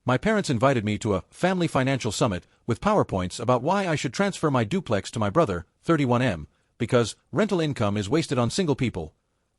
My parents invited me to a family financial summit with PowerPoints about why I should transfer my duplex to my brother, 31M, because rental income is wasted on single people.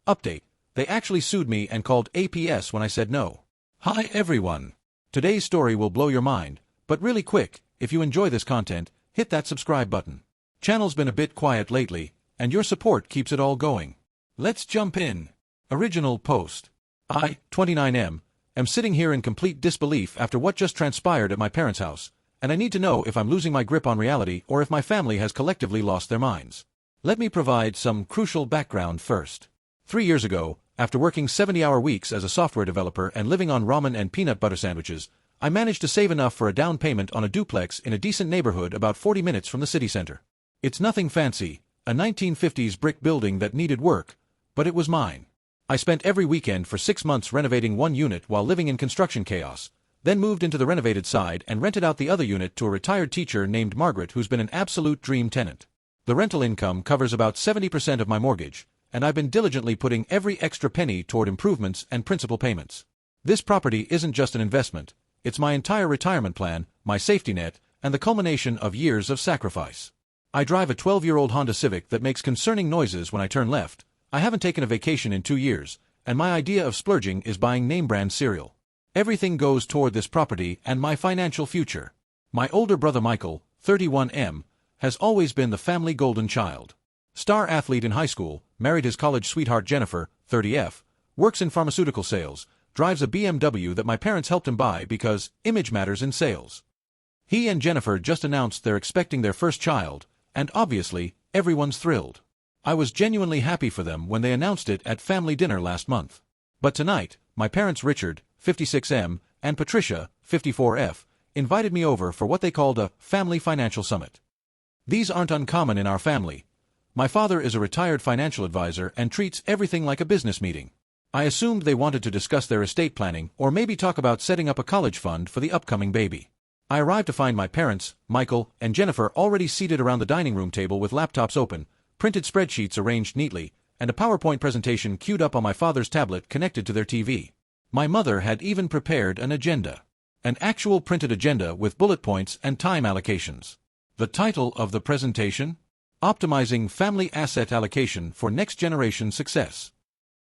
Update: they actually sued me and called APS when I said no. Hi everyone. Today's story will blow your mind, but really quick, if you enjoy this content, hit that subscribe button. Channel's been a bit quiet lately, and your support keeps it all going. Let's jump in. Original post. I, 29M, am sitting here in complete disbelief after what just transpired at my parents' house, and I need to know if I'm losing my grip on reality or if my family has collectively lost their minds. Let me provide some crucial background first. 3 years ago, after working 70-hour weeks as a software developer and living on ramen and peanut butter sandwiches, I managed to save enough for a down payment on a duplex in a decent neighborhood about 40 minutes from the city center. It's nothing fancy, a 1950s brick building that needed work, but it was mine. I spent every weekend for 6 months renovating one unit while living in construction chaos, then moved into the renovated side and rented out the other unit to a retired teacher named Margaret who's been an absolute dream tenant. The rental income covers about 70% of my mortgage, and I've been diligently putting every extra penny toward improvements and principal payments. This property isn't just an investment, it's my entire retirement plan, my safety net, and the culmination of years of sacrifice. I drive a 12-year-old Honda Civic that makes concerning noises when I turn left. I haven't taken a vacation in 2 years, and my idea of splurging is buying name-brand cereal. Everything goes toward this property and my financial future. My older brother Michael, 31M, has always been the family golden child. Star athlete in high school, married his college sweetheart Jennifer, 30F, works in pharmaceutical sales, drives a BMW that my parents helped him buy because image matters in sales. He and Jennifer just announced they're expecting their first child, and obviously, everyone's thrilled. I was genuinely happy for them when they announced it at family dinner last month. But tonight, my parents Richard, 56M, and Patricia, 54F, invited me over for what they called a family financial summit. These aren't uncommon in our family. My father is a retired financial advisor and treats everything like a business meeting. I assumed they wanted to discuss their estate planning or maybe talk about setting up a college fund for the upcoming baby. I arrived to find my parents, Michael, and Jennifer already seated around the dining room table with laptops open, printed spreadsheets arranged neatly, and a PowerPoint presentation queued up on my father's tablet connected to their TV. My mother had even prepared an agenda. An actual printed agenda with bullet points and time allocations. The title of the presentation? Optimizing Family Asset Allocation for Next Generation Success.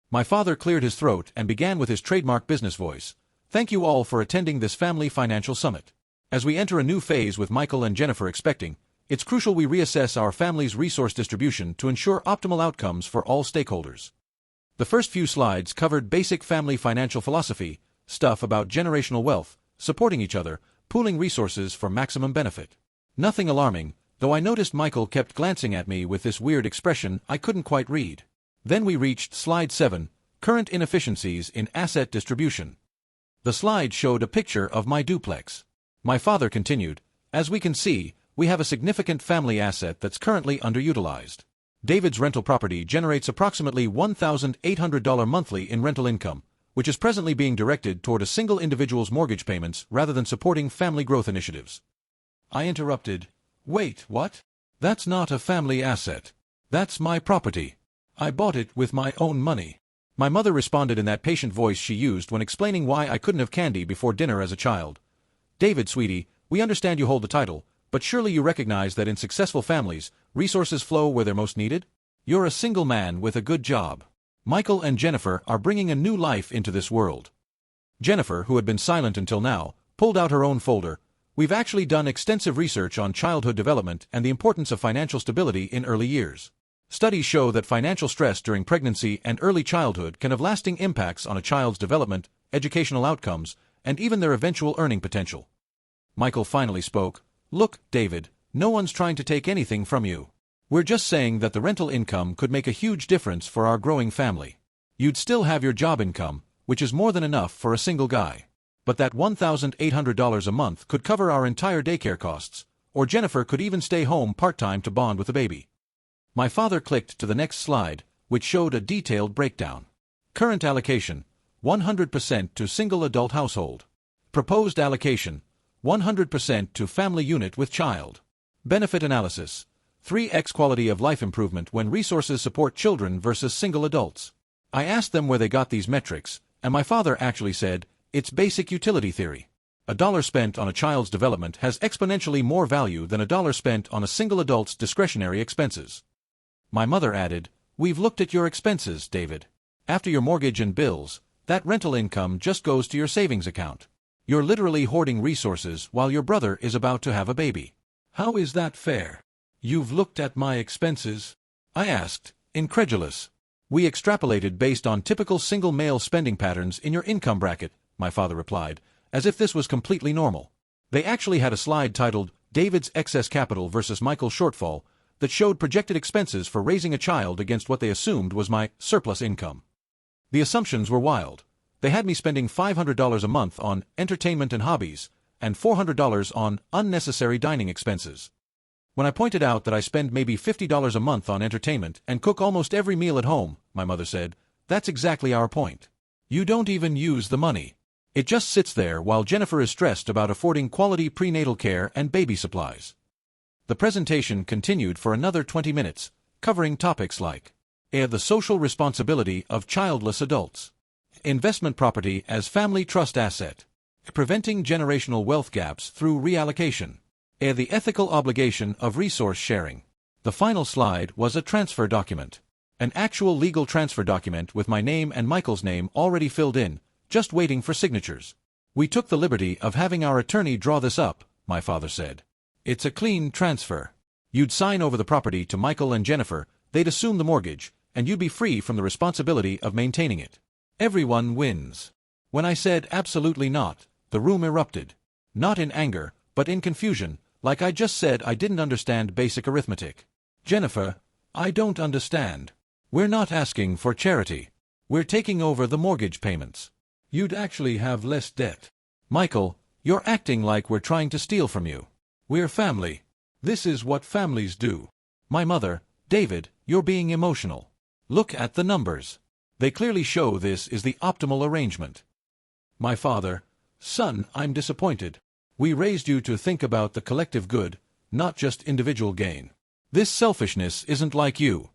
My father cleared his throat and began with his trademark business voice. Thank you all for attending this family financial summit. As we enter a new phase with Michael and Jennifer expecting, it's crucial we reassess our family's resource distribution to ensure optimal outcomes for all stakeholders. The first few slides covered basic family financial philosophy, stuff about generational wealth, supporting each other, pooling resources for maximum benefit. Nothing alarming, though I noticed Michael kept glancing at me with this weird expression I couldn't quite read. Then we reached slide 7, current inefficiencies in asset distribution. The slide showed a picture of my duplex. My father continued, as we can see, we have a significant family asset that's currently underutilized. David's rental property generates approximately $1,800 monthly in rental income, which is presently being directed toward a single individual's mortgage payments rather than supporting family growth initiatives. I interrupted. Wait, what? That's not a family asset. That's my property. I bought it with my own money. My mother responded in that patient voice she used when explaining why I couldn't have candy before dinner as a child. David, sweetie, we understand you hold the title, but surely you recognize that in successful families, resources flow where they're most needed? You're a single man with a good job. Michael and Jennifer are bringing a new life into this world. Jennifer, who had been silent until now, pulled out her own folder. We've actually done extensive research on childhood development and the importance of financial stability in early years. Studies show that financial stress during pregnancy and early childhood can have lasting impacts on a child's development, educational outcomes, and even their eventual earning potential. Michael finally spoke. Look, David, no one's trying to take anything from you. We're just saying that the rental income could make a huge difference for our growing family. You'd still have your job income, which is more than enough for a single guy. But that $1,800 a month could cover our entire daycare costs, or Jennifer could even stay home part-time to bond with the baby. My father clicked to the next slide, which showed a detailed breakdown. Current allocation, 100% to single adult household. Proposed allocation, 100% to family unit with child. Benefit analysis, 3x quality of life improvement when resources support children versus single adults. I asked them where they got these metrics, and my father actually said, it's basic utility theory. A dollar spent on a child's development has exponentially more value than a dollar spent on a single adult's discretionary expenses. My mother added, "We've looked at your expenses, David. After your mortgage and bills, that rental income just goes to your savings account. You're literally hoarding resources while your brother is about to have a baby. How is that fair?" "You've looked at my expenses?" I asked, incredulous. "We extrapolated based on typical single male spending patterns in your income bracket," my father replied, as if this was completely normal. They actually had a slide titled, "David's Excess Capital versus Michael's Shortfall," that showed projected expenses for raising a child against what they assumed was my surplus income. The assumptions were wild. They had me spending $500 a month on entertainment and hobbies, and $400 on unnecessary dining expenses. When I pointed out that I spend maybe $50 a month on entertainment and cook almost every meal at home, my mother said, "That's exactly our point. You don't even use the money. It just sits there while Jennifer is stressed about affording quality prenatal care and baby supplies." The presentation continued for another 20 minutes, covering topics like the social responsibility of childless adults, investment property as family trust asset, preventing generational wealth gaps through reallocation, the ethical obligation of resource sharing. The final slide was a transfer document. An actual legal transfer document with my name and Michael's name already filled in, just waiting for signatures. "We took the liberty of having our attorney draw this up," my father said. "It's a clean transfer. You'd sign over the property to Michael and Jennifer, they'd assume the mortgage, and you'd be free from the responsibility of maintaining it. Everyone wins." When I said absolutely not, the room erupted. Not in anger, but in confusion, like I just said I didn't understand basic arithmetic. "Jennifer, I don't understand. We're not asking for charity. We're taking over the mortgage payments. You'd actually have less debt." "Michael, you're acting like we're trying to steal from you. We're family. This is what families do." "My mother, David, you're being emotional. Look at the numbers. They clearly show this is the optimal arrangement." My father, "Son, I'm disappointed. We raised you to think about the collective good, not just individual gain. This selfishness isn't like you."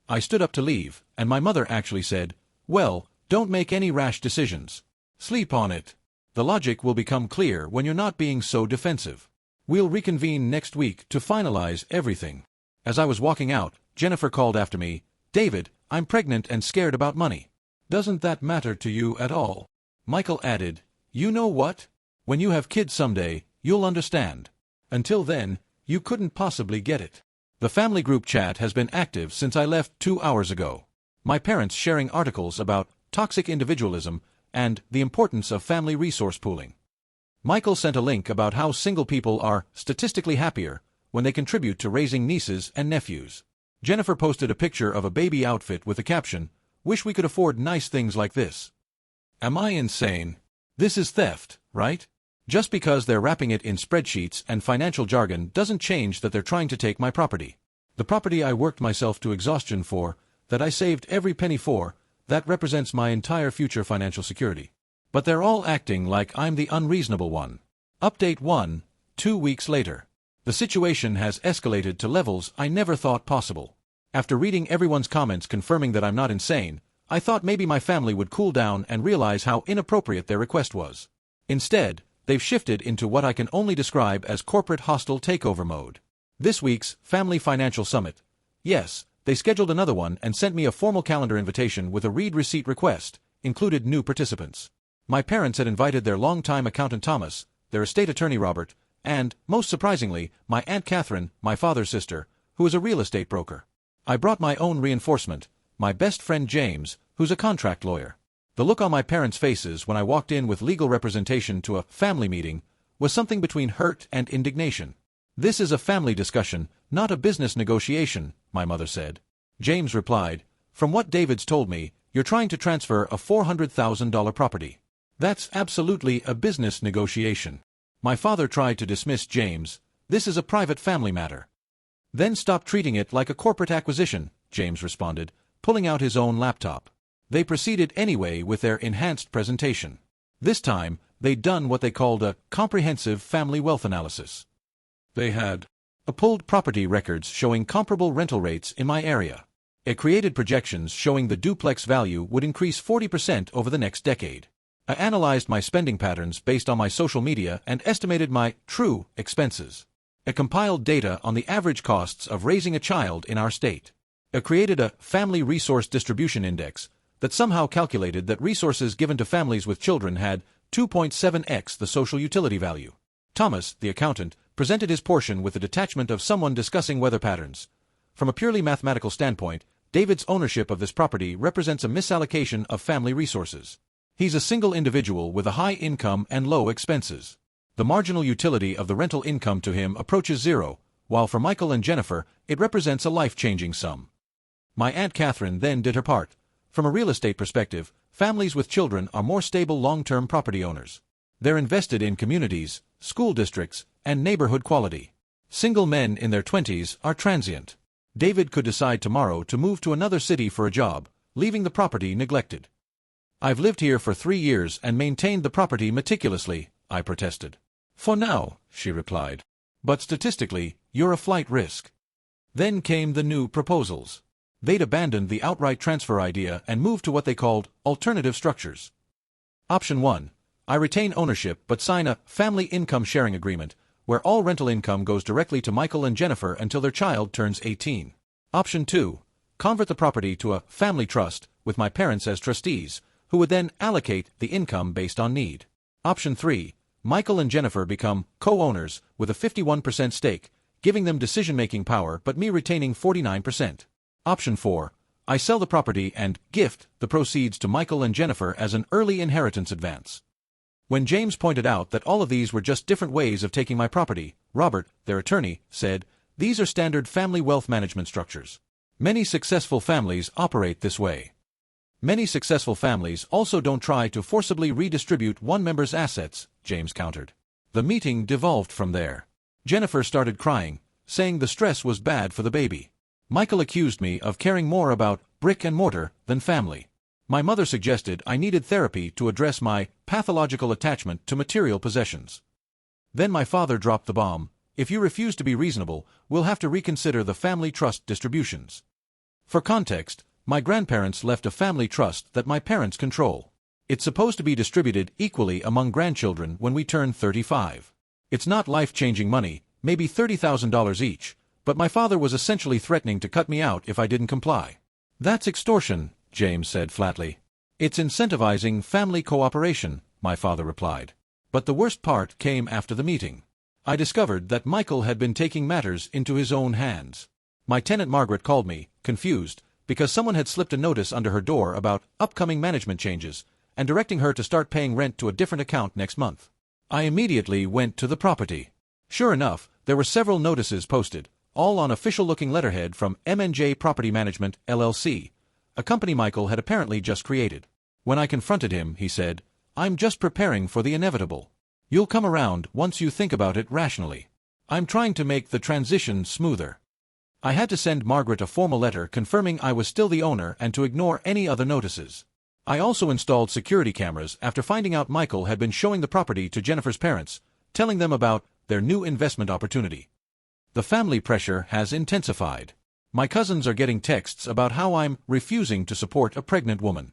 I stood up to leave, and my mother actually said, "Well, don't make any rash decisions. Sleep on it. The logic will become clear when you're not being so defensive. We'll reconvene next week to finalize everything." As I was walking out, Jennifer called after me, "David, I'm pregnant and scared about money." "Doesn't that matter to you at all?" Michael added, "You know what? When you have kids someday, you'll understand. Until then, you couldn't possibly get it." The family group chat has been active since I left 2 hours ago. My parents sharing articles about toxic individualism and the importance of family resource pooling. Michael sent a link about how single people are statistically happier when they contribute to raising nieces and nephews. Jennifer posted a picture of a baby outfit with the caption, "Wish we could afford nice things like this." Am I insane? This is theft, right? Just because they're wrapping it in spreadsheets and financial jargon doesn't change that they're trying to take my property. The property I worked myself to exhaustion for, that I saved every penny for, that represents my entire future financial security. But they're all acting like I'm the unreasonable one. Update 1, 2 weeks later. The situation has escalated to levels I never thought possible. After reading everyone's comments confirming that I'm not insane, I thought maybe my family would cool down and realize how inappropriate their request was. Instead, they've shifted into what I can only describe as corporate hostile takeover mode. This week's Family Financial Summit. Yes, they scheduled another one and sent me a formal calendar invitation with a read receipt request, included new participants. My parents had invited their longtime accountant Thomas, their estate attorney Robert, and, most surprisingly, my Aunt Catherine, my father's sister, who is a real estate broker. I brought my own reinforcement, my best friend James, who's a contract lawyer. The look on my parents' faces when I walked in with legal representation to a family meeting was something between hurt and indignation. "This is a family discussion, not a business negotiation," my mother said. James replied, "From what David's told me, you're trying to transfer a $400,000 property. That's absolutely a business negotiation." My father tried to dismiss James. "This is a private family matter." "Then stop treating it like a corporate acquisition," James responded, pulling out his own laptop. They proceeded anyway with their enhanced presentation. This time, they'd done what they called a comprehensive family wealth analysis. They had pulled property records showing comparable rental rates in my area. It created projections showing the duplex value would increase 40% over the next decade. I analyzed my spending patterns based on my social media and estimated my true expenses. I compiled data on the average costs of raising a child in our state. I created a family resource distribution index that somehow calculated that resources given to families with children had 2.7x the social utility value. Thomas, the accountant, presented his portion with the detachment of someone discussing weather patterns. From a purely mathematical standpoint, David's ownership of this property represents a misallocation of family resources. He's a single individual with a high income and low expenses. The marginal utility of the rental income to him approaches zero, while for Michael and Jennifer, it represents a life-changing sum. My Aunt Catherine then did her part. From a real estate perspective, families with children are more stable long-term property owners. They're invested in communities, school districts, and neighborhood quality. Single men in their 20s are transient. David could decide tomorrow to move to another city for a job, leaving the property neglected. I've lived here for 3 years and maintained the property meticulously, I protested. For now, she replied. But statistically, you're a flight risk. Then came the new proposals. They'd abandoned the outright transfer idea and moved to what they called alternative structures. Option 1. I retain ownership but sign a family income sharing agreement, where all rental income goes directly to Michael and Jennifer until their child turns 18. Option 2. Convert the property to a family trust, with my parents as trustees, who would then allocate the income based on need. Option 3. Michael and Jennifer become co-owners with a 51% stake, giving them decision-making power but me retaining 49%. Option 4. I sell the property and gift the proceeds to Michael and Jennifer as an early inheritance advance. When James pointed out that all of these were just different ways of taking my property, Robert, their attorney, said, "These are standard family wealth management structures. Many successful families operate this way." Many successful families also don't try to forcibly redistribute one member's assets, James countered. The meeting devolved from there. Jennifer started crying, saying the stress was bad for the baby. Michael accused me of caring more about brick and mortar than family. My mother suggested I needed therapy to address my pathological attachment to material possessions. Then my father dropped the bomb: "If you refuse to be reasonable, we'll have to reconsider the family trust distributions." For context, my grandparents left a family trust that my parents control. It's supposed to be distributed equally among grandchildren when we turn 35. It's not life-changing money, maybe $30,000 each, but my father was essentially threatening to cut me out if I didn't comply. "That's extortion," James said flatly. "It's incentivizing family cooperation," my father replied. But the worst part came after the meeting. I discovered that Michael had been taking matters into his own hands. My tenant Margaret called me, confused, because someone had slipped a notice under her door about upcoming management changes, and directing her to start paying rent to a different account next month. I immediately went to the property. Sure enough, there were several notices posted, all on official-looking letterhead from M&J Property Management, LLC, a company Michael had apparently just created. When I confronted him, he said, "I'm just preparing for the inevitable. You'll come around once you think about it rationally. I'm trying to make the transition smoother." I had to send Margaret a formal letter confirming I was still the owner and to ignore any other notices. I also installed security cameras after finding out Michael had been showing the property to Jennifer's parents, telling them about their new investment opportunity. The family pressure has intensified. My cousins are getting texts about how I'm refusing to support a pregnant woman.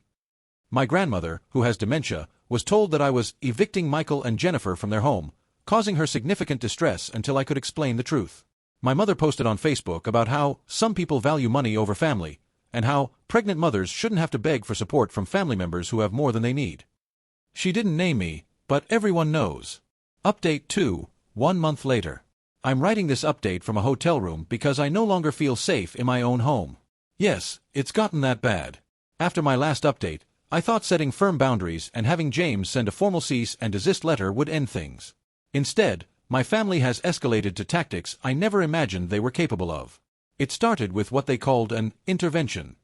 My grandmother, who has dementia, was told that I was evicting Michael and Jennifer from their home, causing her significant distress until I could explain the truth. My mother posted on Facebook about how some people value money over family, and how pregnant mothers shouldn't have to beg for support from family members who have more than they need. She didn't name me, but everyone knows. Update 2, 1 month later. I'm writing this update from a hotel room because I no longer feel safe in my own home. Yes, it's gotten that bad. After my last update, I thought setting firm boundaries and having James send a formal cease and desist letter would end things. Instead, my family has escalated to tactics I never imagined they were capable of. It started with what they called an intervention.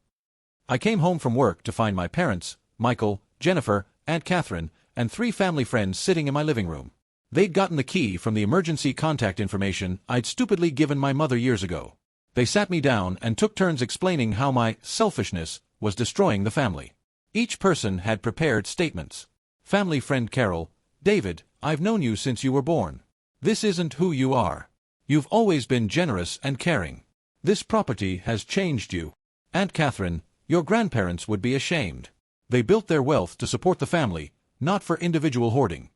I came home from work to find my parents, Michael, Jennifer, Aunt Catherine, and 3 family friends sitting in my living room. They'd gotten the key from the emergency contact information I'd stupidly given my mother years ago. They sat me down and took turns explaining how my selfishness was destroying the family. Each person had prepared statements. Family friend Carol: "David, I've known you since you were born. This isn't who you are. You've always been generous and caring. This property has changed you." Aunt Catherine: "Your grandparents would be ashamed. They built their wealth to support the family, not for individual hoarding.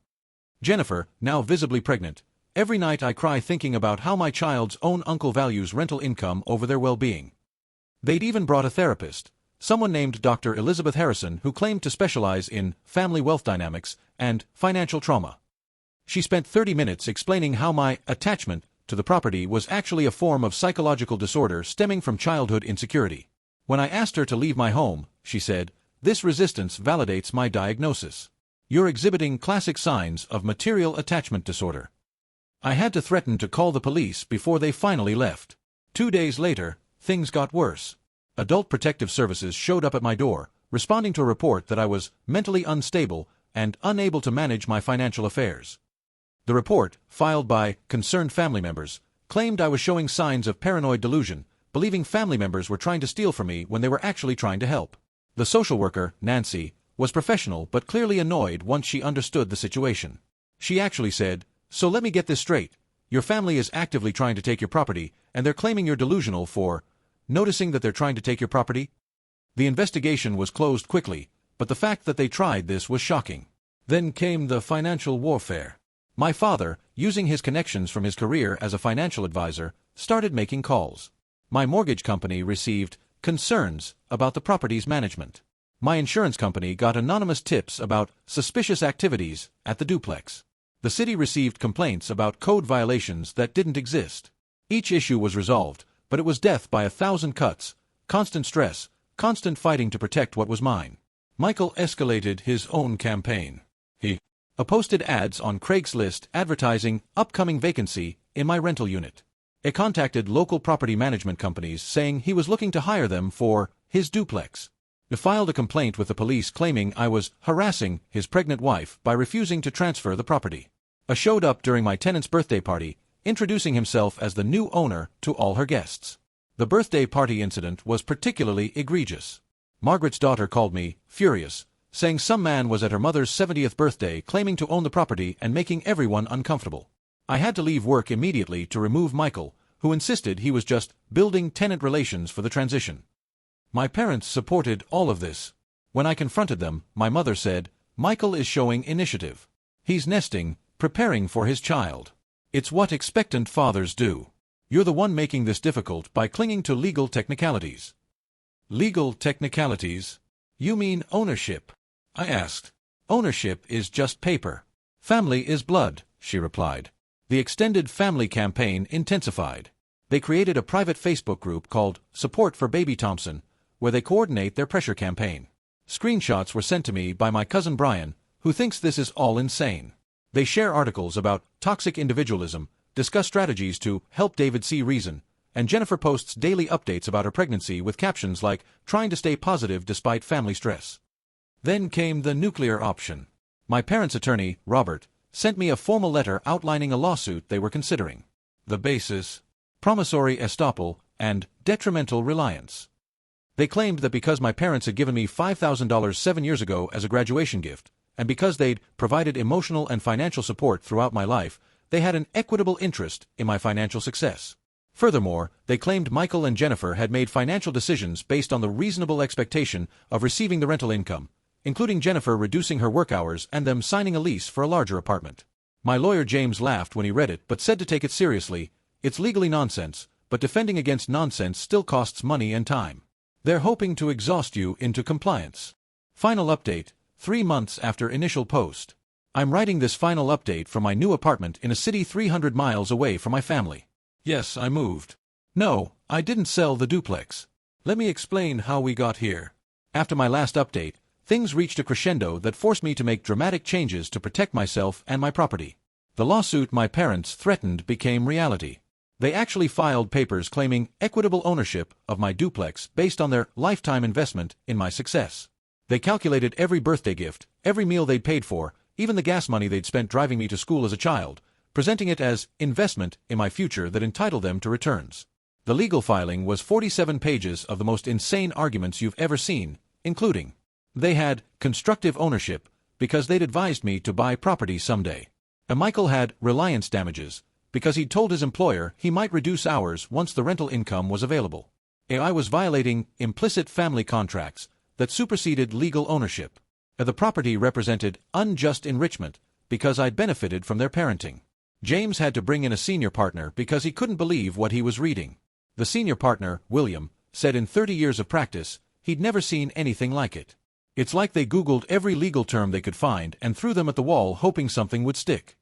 Jennifer, now visibly pregnant. Every night I cry thinking about how my child's own uncle values rental income over their well-being. They'd even brought a therapist, someone named Dr. Elizabeth Harrison, who claimed to specialize in family wealth dynamics and financial trauma. She spent 30 minutes explaining how my attachment to the property was actually a form of psychological disorder stemming from childhood insecurity. When I asked her to leave my home, she said, "This resistance validates my diagnosis. You're exhibiting classic signs of material attachment disorder." I had to threaten to call the police before they finally left. 2 days later, things got worse. Adult Protective Services showed up at my door, responding to a report that I was mentally unstable and unable to manage my financial affairs. The report, filed by concerned family members, claimed I was showing signs of paranoid delusion, believing family members were trying to steal from me when they were actually trying to help. The social worker, Nancy, was professional but clearly annoyed once she understood the situation. She actually said, "So let me get this straight. Your family is actively trying to take your property, and they're claiming you're delusional for noticing that they're trying to take your property?" The investigation was closed quickly, but the fact that they tried this was shocking. Then came the financial warfare. My father, using his connections from his career as a financial advisor, started making calls. My mortgage company received concerns about the property's management. My insurance company got anonymous tips about suspicious activities at the Duplex. The city received complaints about code violations that didn't exist. Each issue was resolved, but it was death by 1,000 cuts, constant stress, constant fighting to protect what was mine. Michael escalated his own campaign. He posted ads on Craigslist advertising upcoming vacancy in my rental unit. He contacted local property management companies saying he was looking to hire them for his duplex. He filed a complaint with the police claiming I was harassing his pregnant wife by refusing to transfer the property. He showed up during my tenant's birthday party, introducing himself as the new owner to all her guests. The birthday party incident was particularly egregious. Margaret's daughter called me furious, saying some man was at her mother's 70th birthday claiming to own the property and making everyone uncomfortable. I had to leave work immediately to remove Michael, who insisted he was just building tenant relations for the transition. My parents supported all of this. When I confronted them, my mother said, "Michael is showing initiative. He's nesting, preparing for his child. It's what expectant fathers do. You're the one making this difficult by clinging to legal technicalities." "Legal technicalities? You mean ownership?" I asked. "Ownership is just paper. Family is blood," she replied. The extended family campaign intensified. They created a private Facebook group called Support for Baby Thompson, where they coordinate their pressure campaign. Screenshots were sent to me by my cousin Brian, who thinks this is all insane. They share articles about toxic individualism, discuss strategies to help David see reason, and Jennifer posts daily updates about her pregnancy with captions like, "Trying to stay positive despite family stress." Then came the nuclear option. My parents' attorney, Robert, sent me a formal letter outlining a lawsuit they were considering. The basis: promissory estoppel and detrimental reliance. They claimed that because my parents had given me $5,000 7 years ago as a graduation gift, and because they'd provided emotional and financial support throughout my life, they had an equitable interest in my financial success. Furthermore, they claimed Michael and Jennifer had made financial decisions based on the reasonable expectation of receiving the rental income, including Jennifer reducing her work hours and them signing a lease for a larger apartment. My lawyer James laughed when he read it but said to take it seriously. "It's legally nonsense, but defending against nonsense still costs money and time. They're hoping to exhaust you into compliance." Final update, 3 months after initial post. I'm writing this final update from my new apartment in a city 300 miles away from my family. Yes, I moved. No, I didn't sell the duplex. Let me explain how we got here. After my last update, things reached a crescendo that forced me to make dramatic changes to protect myself and my property. The lawsuit my parents threatened became reality. They actually filed papers claiming equitable ownership of my duplex based on their lifetime investment in my success. They calculated every birthday gift, every meal they'd paid for, even the gas money they'd spent driving me to school as a child, presenting it as investment in my future that entitled them to returns. The legal filing was 47 pages of the most insane arguments you've ever seen, including: they had constructive ownership because they'd advised me to buy property someday. And Michael had reliance damages because he'd told his employer he might reduce hours once the rental income was available. I was violating implicit family contracts that superseded legal ownership. The property represented unjust enrichment because I'd benefited from their parenting. James had to bring in a senior partner because he couldn't believe what he was reading. The senior partner, William, said in 30 years of practice, he'd never seen anything like it. It's like they Googled every legal term they could find and threw them at the wall hoping something would stick.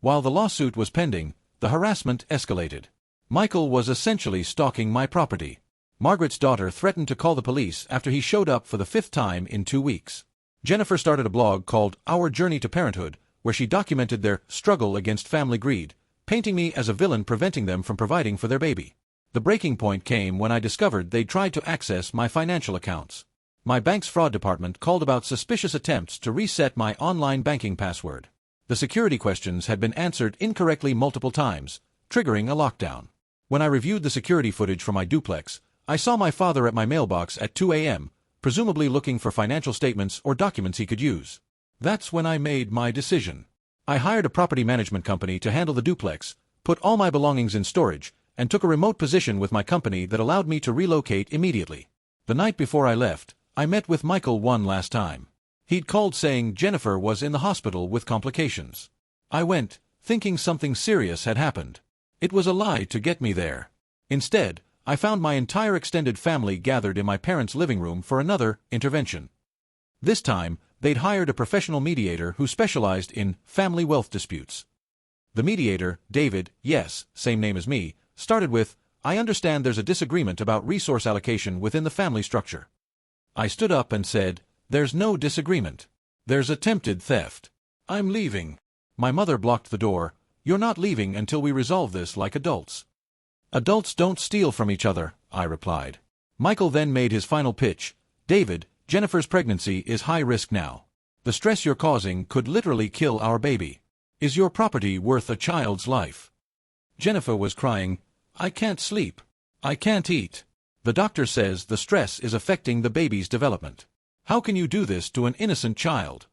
While the lawsuit was pending, the harassment escalated. Michael was essentially stalking my property. Margaret's daughter threatened to call the police after he showed up for the 5th time in 2 weeks. Jennifer started a blog called Our Journey to Parenthood, where she documented their struggle against family greed, painting me as a villain preventing them from providing for their baby. The breaking point came when I discovered they'd tried to access my financial accounts. My bank's fraud department called about suspicious attempts to reset my online banking password. The security questions had been answered incorrectly multiple times, triggering a lockdown. When I reviewed the security footage from my duplex, I saw my father at my mailbox at 2 a.m., presumably looking for financial statements or documents he could use. That's when I made my decision. I hired a property management company to handle the duplex, put all my belongings in storage, and took a remote position with my company that allowed me to relocate immediately. The night before I left, I met with Michael one last time. He'd called saying Jennifer was in the hospital with complications. I went, thinking something serious had happened. It was a lie to get me there. Instead, I found my entire extended family gathered in my parents' living room for another intervention. This time, they'd hired a professional mediator who specialized in family wealth disputes. The mediator, David, yes, same name as me, started with, I understand there's a disagreement about resource allocation within the family structure. I stood up and said, there's no disagreement. There's attempted theft. I'm leaving. My mother blocked the door. You're not leaving until we resolve this like adults. Adults don't steal from each other, I replied. Michael then made his final pitch. David, Jennifer's pregnancy is high risk now. The stress you're causing could literally kill our baby. Is your property worth a child's life? Jennifer was crying, I can't sleep. I can't eat. The doctor says the stress is affecting the baby's development. How can you do this to an innocent child?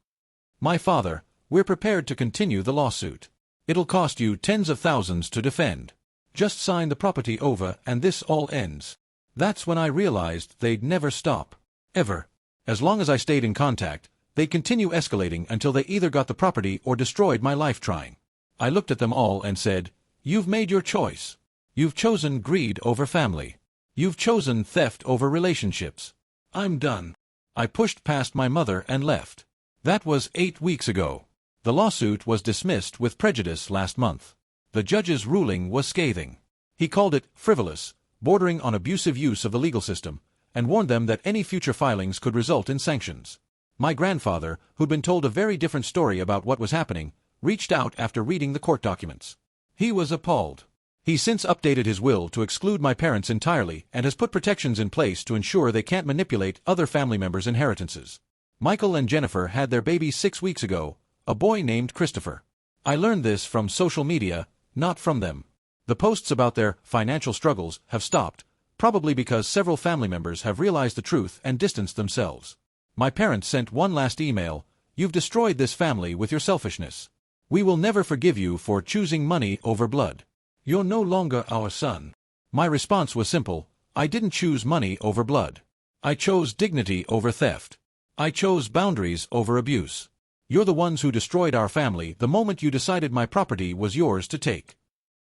My father, we're prepared to continue the lawsuit. It'll cost you tens of thousands to defend. Just sign the property over and this all ends. That's when I realized they'd never stop. Ever. As long as I stayed in contact, they'd continue escalating until they either got the property or destroyed my life trying. I looked at them all and said, you've made your choice. You've chosen greed over family. You've chosen theft over relationships. I'm done. I pushed past my mother and left. That was 8 weeks ago. The lawsuit was dismissed with prejudice last month. The judge's ruling was scathing. He called it frivolous, bordering on abusive use of the legal system, and warned them that any future filings could result in sanctions. My grandfather, who'd been told a very different story about what was happening, reached out after reading the court documents. He was appalled. He's since updated his will to exclude my parents entirely and has put protections in place to ensure they can't manipulate other family members' inheritances. Michael and Jennifer had their baby 6 weeks ago, a boy named Christopher. I learned this from social media, not from them. The posts about their financial struggles have stopped, probably because several family members have realized the truth and distanced themselves. My parents sent one last email, you've destroyed this family with your selfishness. We will never forgive you for choosing money over blood. You're no longer our son. My response was simple, I didn't choose money over blood. I chose dignity over theft. I chose boundaries over abuse. You're the ones who destroyed our family the moment you decided my property was yours to take.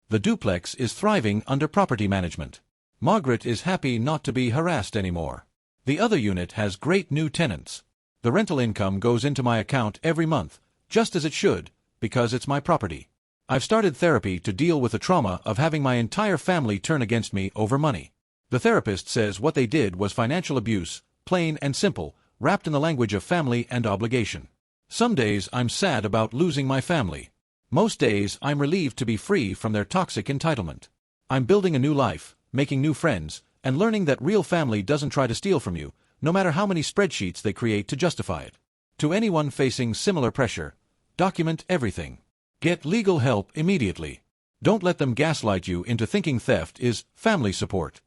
The duplex is thriving under property management. Margaret is happy not to be harassed anymore. The other unit has great new tenants. The rental income goes into my account every month, just as it should, because it's my property. I've started therapy to deal with the trauma of having my entire family turn against me over money. The therapist says what they did was financial abuse, plain and simple, wrapped in the language of family and obligation. Some days I'm sad about losing my family. Most days I'm relieved to be free from their toxic entitlement. I'm building a new life, making new friends, and learning that real family doesn't try to steal from you, no matter how many spreadsheets they create to justify it. To anyone facing similar pressure, document everything. Get legal help immediately. Don't let them gaslight you into thinking theft is family support.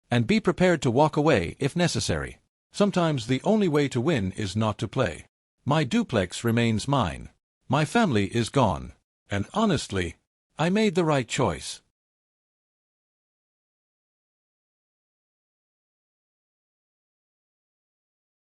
And be prepared to walk away if necessary. Sometimes the only way to win is not to play. My duplex remains mine. My family is gone. And honestly, I made the right choice.